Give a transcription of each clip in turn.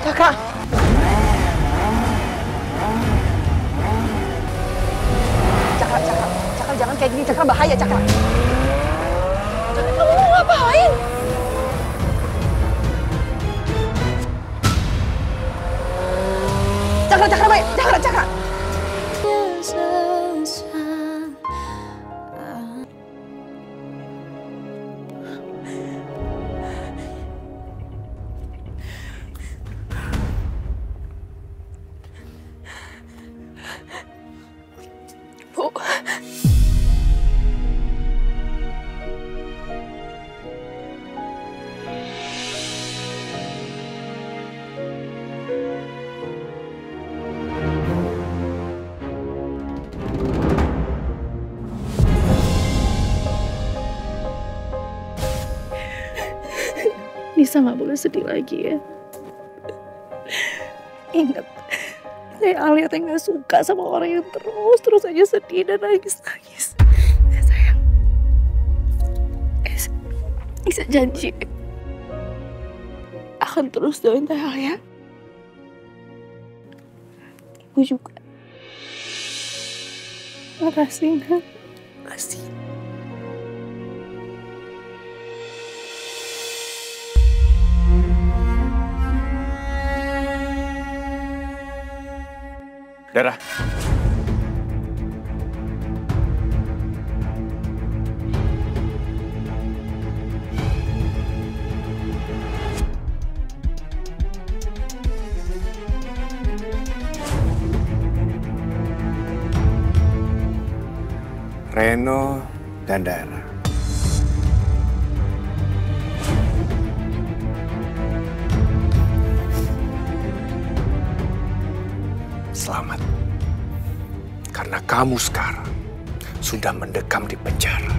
Cakra. Cakra, jangan kayak gini. Cakra, bahaya, Cakra. Cakra, kamu mau ngapain? Cakra, baik. Cakra. Bu. Nisa nggak boleh sedih lagi ya. Ingat, saya Alia yang nggak suka sama orang yang terus aja sedih dan nangis. Sayang, Nisa janji akan terus doain Teh Alia. Ibu juga. Makasih, Nak. Makasih. Dara. Reno dan Dara. Selamat. Karena kamu sekarang sudah mendekam di penjara.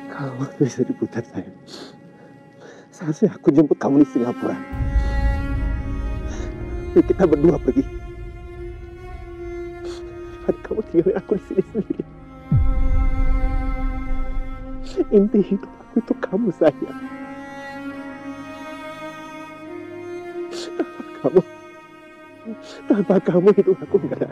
Kalau waktu bisa diputar, sayang. Seharusnya aku jemput kamu di Singapura. Kita berdua pergi. Daripada kamu tinggalin aku di sini sendiri. Inti hidup aku itu kamu, sayang. Tanpa kamu hidup aku nggak ada.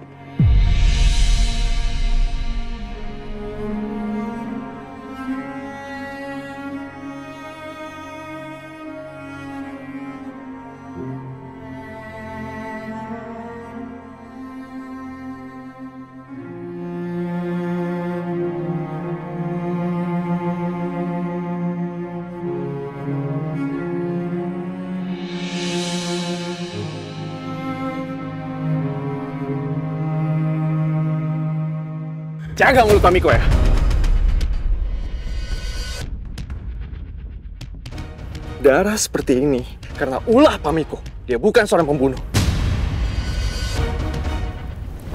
Jaga mulut Pamiko ya. Dara seperti ini karena ulah Pamiko. Dia bukan seorang pembunuh.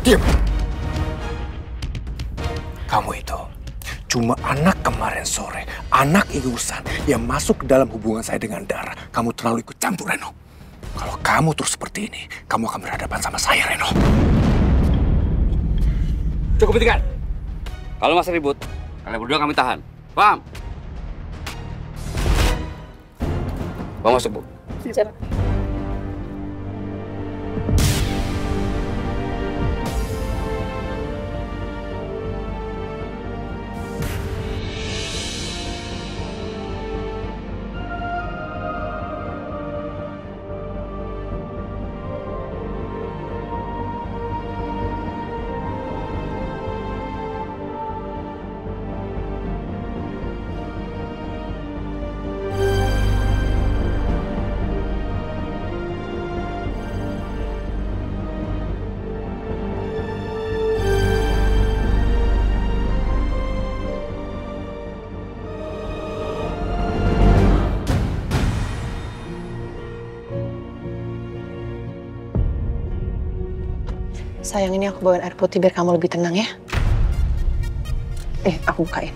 Diam. Kamu itu cuma anak kemarin sore, anak ingusan yang masuk ke dalam hubungan saya dengan Dara. Kamu terlalu ikut campur, Reno. Kalau kamu terus seperti ini, kamu akan berhadapan sama saya, Reno. Cukup hentikan. Kalau masih ribut, kalian berdua kami tahan. Paham? Bawa masuk, Bu. Bicara. Sayang, ini aku bawain air putih biar kamu lebih tenang ya. Aku bukain.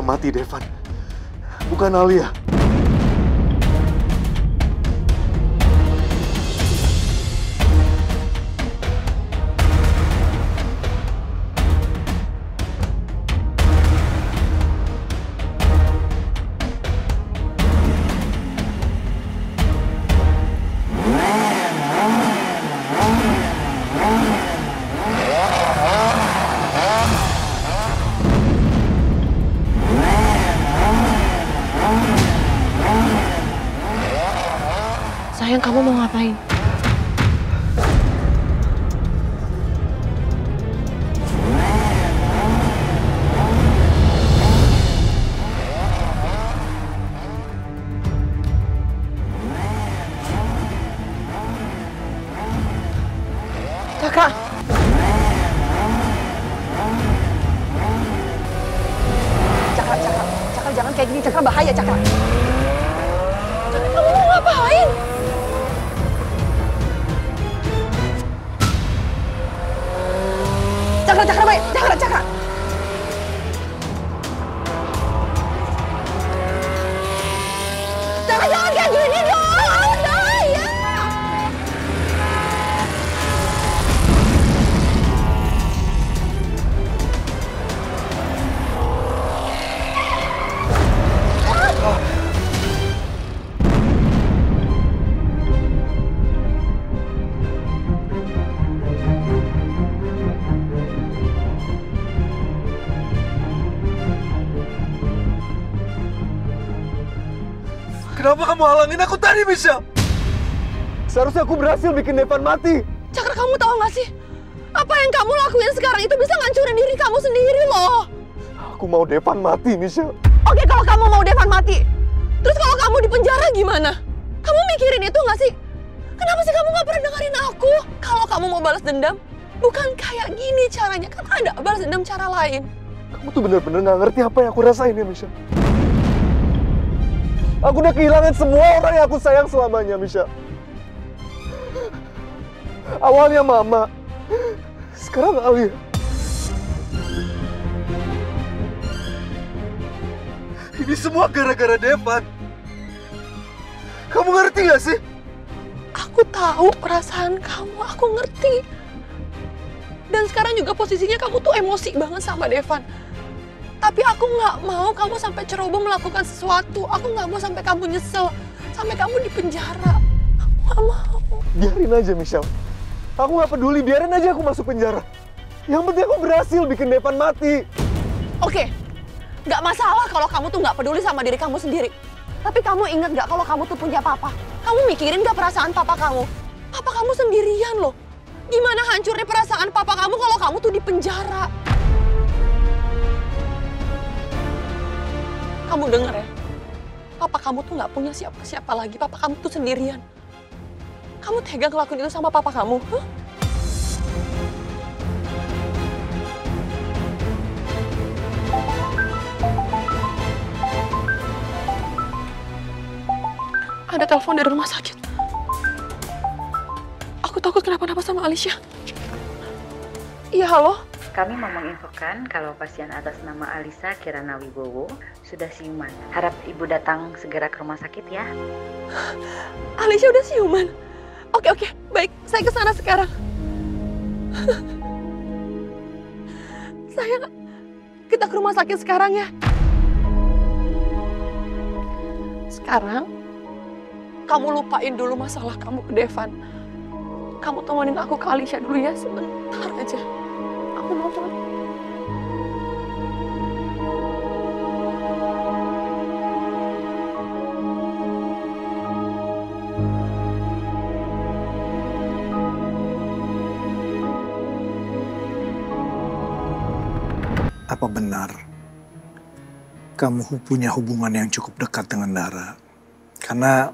mati, Devan. Bukan Alia. Sayang, kamu mau ngapain? Cakra! Cakra, jangan kayak gini. Cakra, bahaya, Cakra. Cakra, kamu mau ngapain? Cakra, baik. Cakra. Cakra, jangan kayak gini dong. Bahaya. Kenapa kamu halangin aku tadi, Michelle? Seharusnya aku berhasil bikin Devan mati. Cakra, kamu tahu nggak sih? Apa yang kamu lakuin sekarang itu bisa ngancurin diri kamu sendiri loh. Aku mau Devan mati, Michelle. Oke, kalau kamu mau Devan mati, terus kalau kamu di penjara gimana? Kamu mikirin itu nggak sih? Kenapa sih kamu nggak pernah dengerin aku? Kalau kamu mau balas dendam, bukan kayak gini caranya. Kan ada balas dendam cara lain. Kamu tuh bener-bener nggak ngerti apa yang aku rasain ya, Michelle. Aku udah kehilangan semua orang yang aku sayang selamanya, Michelle. Awalnya Mama, sekarang Alia. Ini semua gara-gara Devan. Kamu ngerti gak sih? Aku tahu perasaan kamu, aku ngerti. Dan sekarang juga posisinya kamu tuh emosi banget sama Devan. Tapi aku nggak mau kamu sampai ceroboh melakukan sesuatu. Aku nggak mau sampai kamu nyesel, sampai kamu di penjara. Aku nggak mau. Biarin aja, Michelle. Aku nggak peduli, biarin aja aku masuk penjara. Yang penting aku berhasil bikin Devan mati. Oke, nggak masalah kalau kamu tuh nggak peduli sama diri kamu sendiri. Tapi kamu ingat nggak kalau kamu tuh punya papa? Kamu mikirin nggak perasaan papa kamu? Papa kamu sendirian loh. Gimana hancurnya perasaan papa kamu kalau kamu tuh di penjara? Kamu denger ya, papa kamu tuh nggak punya siapa-siapa lagi. Papa kamu tuh sendirian. Kamu tega ngelakuin itu sama papa kamu? Huh? Ada telepon dari rumah sakit. Aku takut kenapa-napa sama Alicia. Iya, halo? Kami mau menginfokan kalau pasien atas nama Alisa Kirana Wibowo sudah siuman. Harap ibu datang segera ke rumah sakit ya. Alicia udah siuman? Oke, baik. Saya ke sana sekarang. Sayang, kita ke rumah sakit sekarang ya. Sekarang, kamu lupain dulu masalah kamu ke Devan. Kamu temenin aku ke Alicia dulu ya, sebentar aja. Aku mohon. Apa benar kamu punya hubungan yang cukup dekat dengan Dara? Karena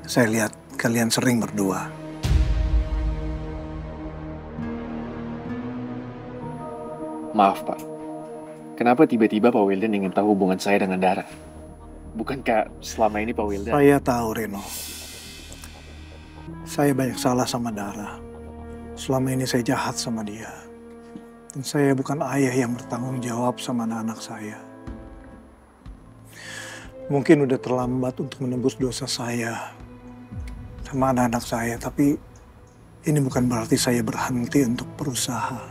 saya lihat kalian sering berdua. Maaf Pak, kenapa tiba-tiba Pak Wildan ingin tahu hubungan saya dengan Dara? Bukankah selama ini Pak Wildan... Saya tahu, Reno. Saya banyak salah sama Dara. Selama ini saya jahat sama dia. Dan saya bukan ayah yang bertanggung jawab sama anak-anak saya. Mungkin udah terlambat untuk menembus dosa saya sama anak-anak saya, tapi ini bukan berarti saya berhenti untuk berusaha.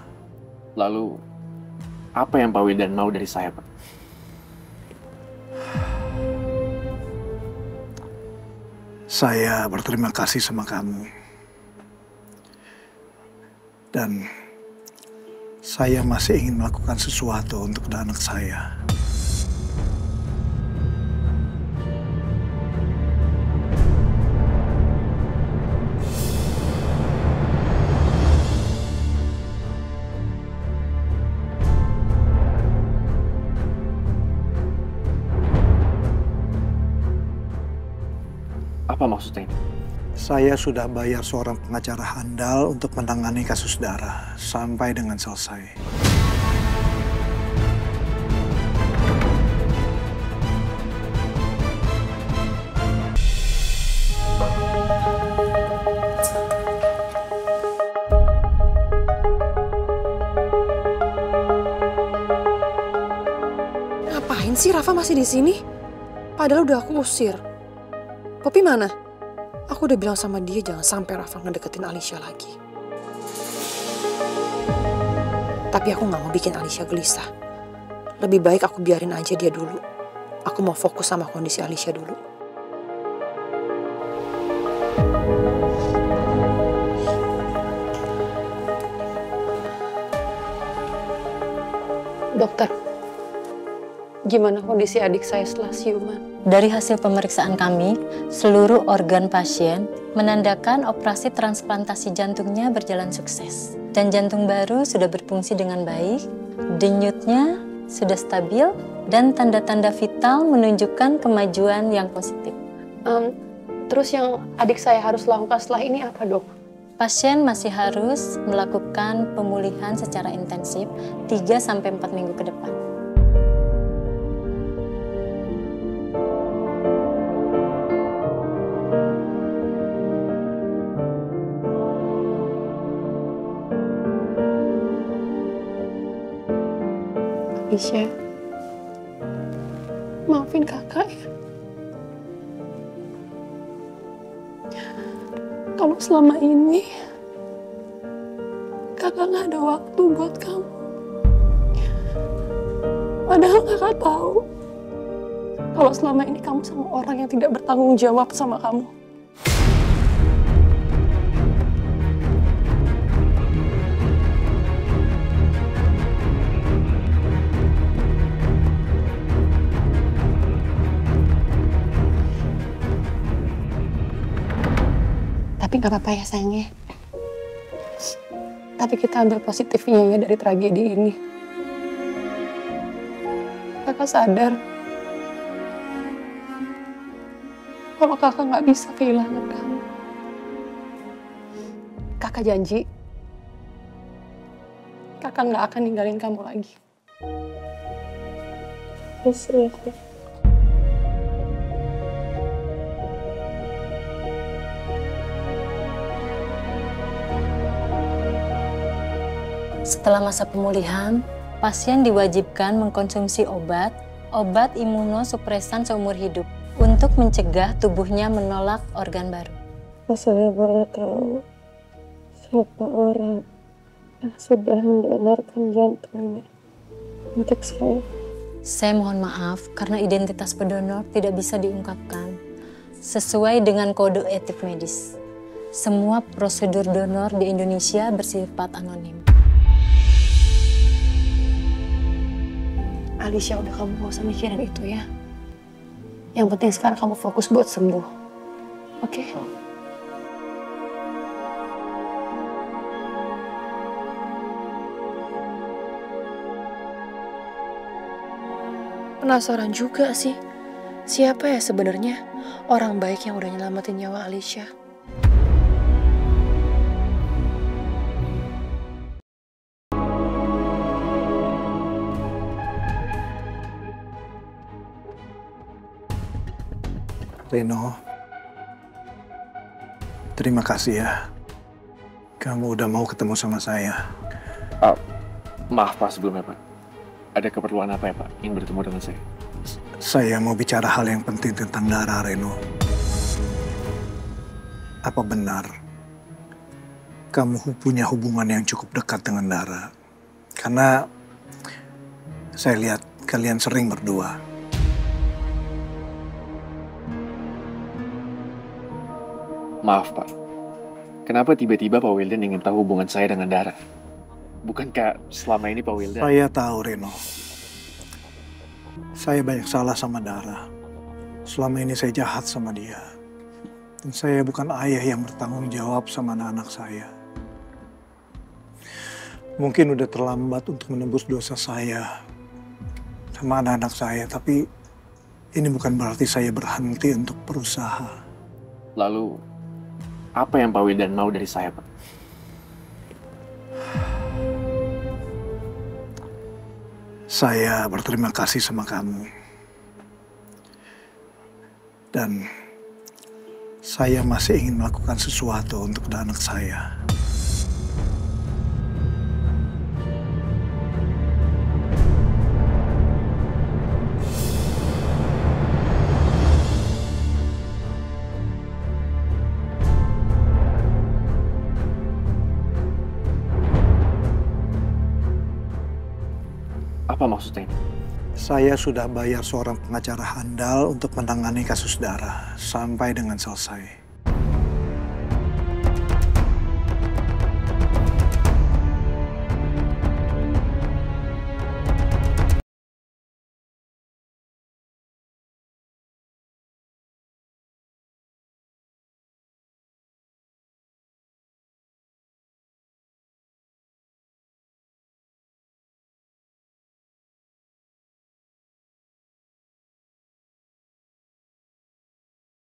Lalu, apa yang Pak Wildan mau dari saya, Pak? Saya berterima kasih sama kamu. Dan saya masih ingin melakukan sesuatu untuk anak saya. Apa maksudnya ini? Saya sudah bayar seorang pengacara handal untuk menangani kasus Dara sampai dengan selesai. Ngapain sih Rafa masih di sini? Padahal udah aku usir. Poppy mana? Aku udah bilang sama dia jangan sampai Rafa ngedeketin Alicia lagi. Tapi aku gak mau bikin Alicia gelisah. Lebih baik aku biarin aja dia dulu. Aku mau fokus sama kondisi Alicia dulu. Dokter, gimana kondisi adik saya setelah siuman? Dari hasil pemeriksaan kami, seluruh organ pasien menandakan operasi transplantasi jantungnya berjalan sukses. Dan jantung baru sudah berfungsi dengan baik, denyutnya sudah stabil, dan tanda-tanda vital menunjukkan kemajuan yang positif. Terus yang adik saya harus lakukan setelah ini apa, Dok? Pasien masih harus melakukan pemulihan secara intensif 3-4 minggu ke depan. Alicia, maafin kakak ya. Kalau selama ini kakak gak ada waktu buat kamu. Padahal kakak tahu kalau selama ini kamu sama orang yang tidak bertanggung jawab sama kamu. Tapi nggak apa-apa ya sayangnya. Tapi kita ambil positifnya ya dari tragedi ini. Kakak sadar kalau kakak nggak bisa kehilangan kamu. Kakak janji kakak nggak akan ninggalin kamu lagi. Yes. Setelah masa pemulihan, pasien diwajibkan mengkonsumsi obat imunosupresan seumur hidup untuk mencegah tubuhnya menolak organ baru. Saya boleh tahu siapa orang yang sudah mendonorkan jantungnya untuk saya? Saya mohon maaf karena identitas pendonor tidak bisa diungkapkan sesuai dengan kode etik medis. Semua prosedur donor di Indonesia bersifat anonim. Alicia, udah kamu gak usah mikirin itu ya. Yang penting sekarang kamu fokus buat sembuh. Oke? Penasaran juga sih, siapa ya sebenarnya orang baik yang udah nyelamatin nyawa Alicia? Reno, terima kasih ya. Kamu udah mau ketemu sama saya. Maaf Pak sebelumnya Pak. Ada keperluan apa ya Pak ingin bertemu dengan saya? Saya mau bicara hal yang penting tentang Dara, Reno. Apa benar kamu punya hubungan yang cukup dekat dengan Dara? Karena saya lihat kalian sering berdua. Maaf, Pak. Kenapa tiba-tiba Pak Wildan ingin tahu hubungan saya dengan Dara? Bukankah selama ini Pak Wildan... Saya tahu, Reno. Saya banyak salah sama Dara. Selama ini saya jahat sama dia. Dan saya bukan ayah yang bertanggung jawab sama anak-anak saya. Mungkin udah terlambat untuk menembus dosa saya sama anak-anak saya, tapi ini bukan berarti saya berhenti untuk berusaha. Lalu, apa yang Pak Wildan mau dari saya, Pak? Saya berterima kasih sama kamu. Dan saya masih ingin melakukan sesuatu untuk anak saya. Apa maksudnya ini? Saya sudah bayar seorang pengacara handal untuk menangani kasus Dara sampai dengan selesai.